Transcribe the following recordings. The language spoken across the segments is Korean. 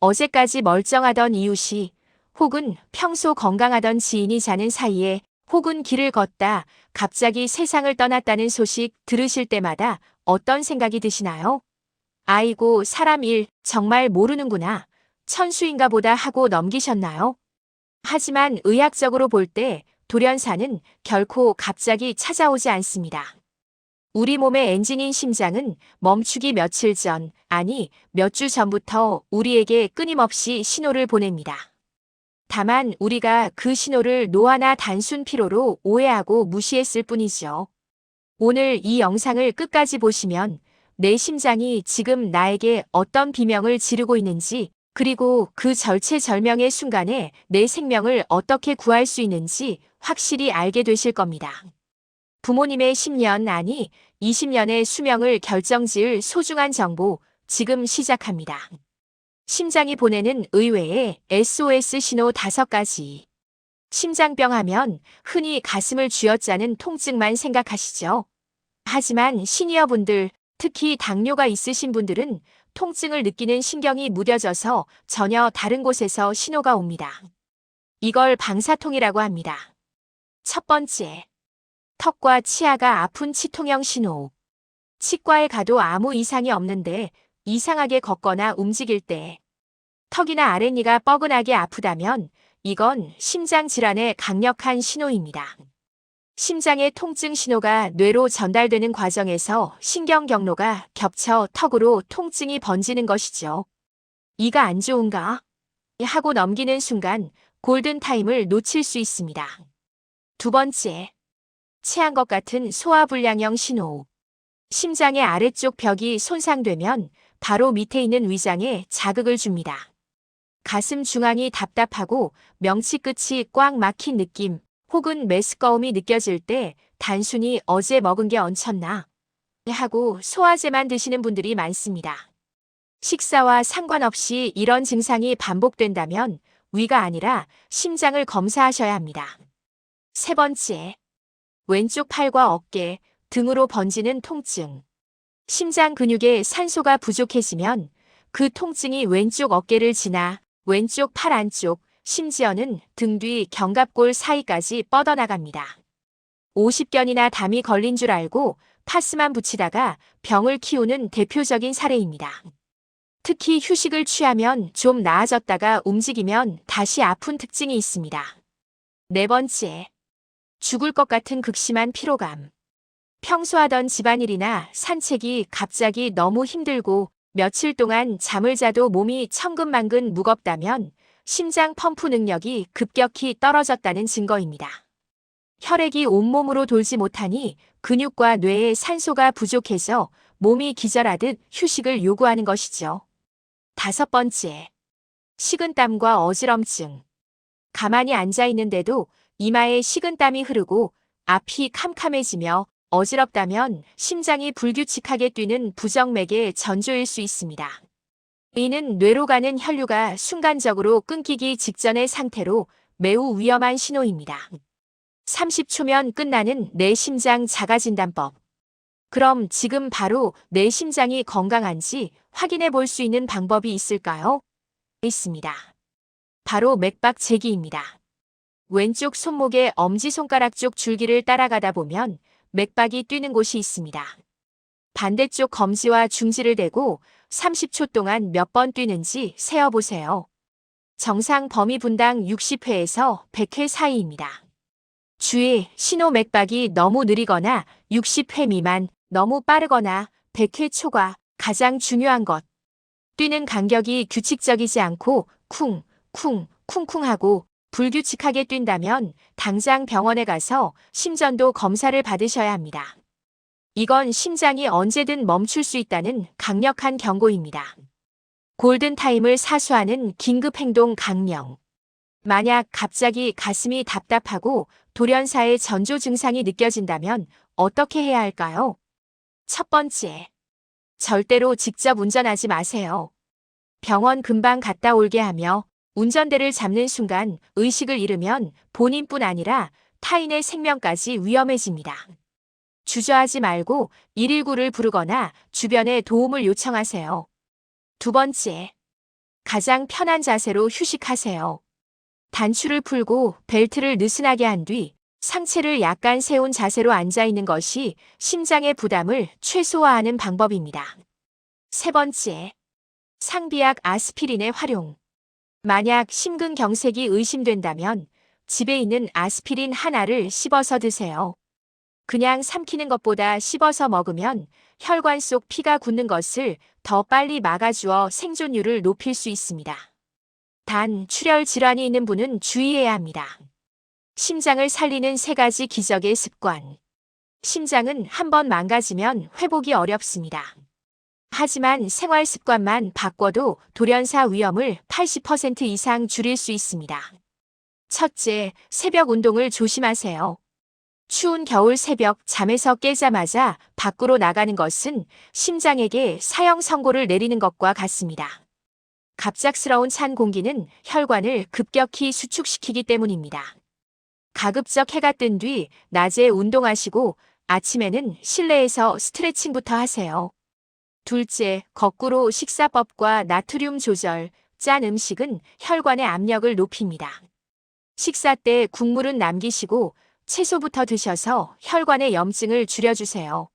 어제까지 멀쩡하던 이웃이 혹은 평소 건강하던 지인이 자는 사이에 혹은 길을 걷다 갑자기 세상을 떠났다는 소식 들으실 때마다 어떤 생각이 드시나요? 아이고, 사람 일 정말 모르는구나. 천수인가 보다 하고 넘기셨나요? 하지만 의학적으로 볼 때 돌연사는 결코 갑자기 찾아오지 않습니다. 우리 몸의 엔진인 심장은 멈추기 며칠 전, 아니 몇 주 전부터 우리에게 끊임없이 신호를 보냅니다. 다만 우리가 그 신호를 노화나 단순 피로로 오해하고 무시했을 뿐이죠. 오늘 이 영상을 끝까지 보시면 내 심장이 지금 나에게 어떤 비명을 지르고 있는지, 그리고 그 절체절명의 순간에 내 생명을 어떻게 구할 수 있는지 확실히 알게 되실 겁니다. 부모님의 10년, 아니 20년의 수명을 결정지을 소중한 정보 지금 시작합니다. 심장이 보내는 의외의 SOS 신호 5가지. 심장병 하면 흔히 가슴을 쥐어짜는 통증만 생각하시죠. 하지만 시니어분들, 특히 당뇨가 있으신 분들은 통증을 느끼는 신경이 무뎌져서 전혀 다른 곳에서 신호가 옵니다. 이걸 방사통이라고 합니다. 첫 번째, 턱과 치아가 아픈 치통형 신호. 치과에 가도 아무 이상이 없는데 이상하게 걷거나 움직일 때 턱이나 아랫니가 뻐근하게 아프다면 이건 심장 질환의 강력한 신호입니다. 심장의 통증 신호가 뇌로 전달되는 과정에서 신경 경로가 겹쳐 턱으로 통증이 번지는 것이죠. 이가 안 좋은가? 하고 넘기는 순간 골든타임을 놓칠 수 있습니다. 두 번째, 체한 것 같은 소화불량형 신호. 심장의 아래쪽 벽이 손상되면 바로 밑에 있는 위장에 자극을 줍니다. 가슴 중앙이 답답하고 명치 끝이 꽉 막힌 느낌 혹은 메스꺼움이 느껴질 때 단순히 어제 먹은 게 얹혔나 하고 소화제만 드시는 분들이 많습니다. 식사와 상관없이 이런 증상이 반복된다면 위가 아니라 심장을 검사하셔야 합니다. 세 번째, 왼쪽 팔과 어깨, 등으로 번지는 통증. 심장 근육에 산소가 부족해지면 그 통증이 왼쪽 어깨를 지나 왼쪽 팔 안쪽, 심지어는 등 뒤 견갑골 사이까지 뻗어나갑니다. 50견이나 담이 걸린 줄 알고 파스만 붙이다가 병을 키우는 대표적인 사례입니다. 특히 휴식을 취하면 좀 나아졌다가 움직이면 다시 아픈 특징이 있습니다. 네 번째, 죽을 것 같은 극심한 피로감. 평소 하던 집안일이나 산책이 갑자기 너무 힘들고 며칠 동안 잠을 자도 몸이 천근만근 무겁다면 심장 펌프 능력이 급격히 떨어졌다는 증거입니다. 혈액이 온몸으로 돌지 못하니 근육과 뇌에 산소가 부족해서 몸이 기절하듯 휴식을 요구하는 것이죠. 다섯 번째, 식은땀과 어지럼증. 가만히 앉아 있는데도 이마에 식은땀이 흐르고 앞이 캄캄해지며 어지럽다면 심장이 불규칙하게 뛰는 부정맥의 전조일 수 있습니다. 이는 뇌로 가는 혈류가 순간적으로 끊기기 직전의 상태로 매우 위험한 신호입니다. 30초면 끝나는 내 심장 자가진단법. 그럼 지금 바로 내 심장이 건강한지 확인해 볼 수 있는 방법이 있을까요? 있습니다. 바로 맥박 재기입니다. 왼쪽 손목의 엄지손가락 쪽 줄기를 따라가다 보면 맥박이 뛰는 곳이 있습니다. 반대쪽 검지와 중지를 대고 30초 동안 몇 번 뛰는지 세어보세요. 정상 범위 분당 60회에서 100회 사이입니다. 주의, 신호 맥박이 너무 느리거나 60회 미만, 너무 빠르거나 100회 초과, 가장 중요한 것. 뛰는 간격이 규칙적이지 않고 쿵, 쿵, 쿵쿵 하고 불규칙하게 뛴다면 당장 병원에 가서 심전도 검사를 받으셔야 합니다. 이건 심장이 언제든 멈출 수 있다는 강력한 경고입니다. 골든타임을 사수하는 긴급행동 강령. 만약 갑자기 가슴이 답답하고 돌연사의 전조 증상이 느껴진다면 어떻게 해야 할까요? 첫 번째, 절대로 직접 운전하지 마세요. 병원 금방 갔다 올게 하며 운전대를 잡는 순간 의식을 잃으면 본인뿐 아니라 타인의 생명까지 위험해집니다. 주저하지 말고 119를 부르거나 주변에 도움을 요청하세요. 두 번째, 가장 편한 자세로 휴식하세요. 단추를 풀고 벨트를 느슨하게 한 뒤 상체를 약간 세운 자세로 앉아 있는 것이 심장의 부담을 최소화하는 방법입니다. 세 번째, 상비약 아스피린의 활용. 만약 심근경색이 의심된다면 집에 있는 아스피린 하나를 씹어서 드세요. 그냥 삼키는 것보다 씹어서 먹으면 혈관 속 피가 굳는 것을 더 빨리 막아주어 생존율을 높일 수 있습니다. 단, 출혈 질환이 있는 분은 주의해야 합니다. 심장을 살리는 3가지 기적의 습관. 심장은 한번 망가지면 회복이 어렵습니다. 하지만 생활 습관만 바꿔도 돌연사 위험을 80% 이상 줄일 수 있습니다. 첫째, 새벽 운동을 조심하세요. 추운 겨울 새벽 잠에서 깨자마자 밖으로 나가는 것은 심장에게 사형 선고를 내리는 것과 같습니다. 갑작스러운 찬 공기는 혈관을 급격히 수축시키기 때문입니다. 가급적 해가 뜬 뒤 낮에 운동하시고 아침에는 실내에서 스트레칭부터 하세요. 둘째, 거꾸로 식사법과 나트륨 조절. 짠 음식은 혈관의 압력을 높입니다. 식사 때 국물은 남기시고 채소부터 드셔서 혈관의 염증을 줄여주세요.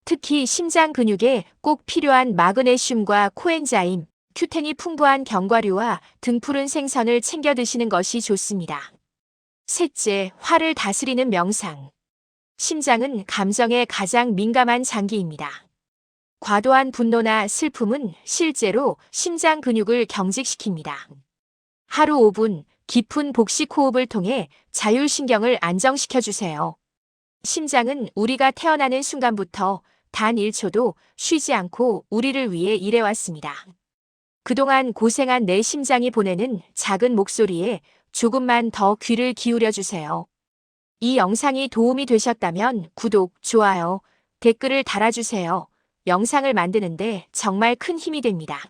특히 심장 근육에 꼭 필요한 마그네슘과 코엔자임, 큐텐이 풍부한 견과류와 등푸른 생선을 챙겨 드시는 것이 좋습니다. 셋째, 화를 다스리는 명상. 심장은 감정에 가장 민감한 장기입니다. 과도한 분노나 슬픔은 실제로 심장 근육을 경직시킵니다. 하루 5분 깊은 복식 호흡을 통해 자율신경을 안정시켜주세요. 심장은 우리가 태어나는 순간부터 단 1초도 쉬지 않고 우리를 위해 일해왔습니다. 그동안 고생한 내 심장이 보내는 작은 목소리에 조금만 더 귀를 기울여 주세요. 이 영상이 도움이 되셨다면 구독, 좋아요, 댓글을 달아주세요. 영상을 만드는데 정말 큰 힘이 됩니다.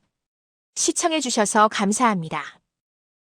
시청해주셔서 감사합니다.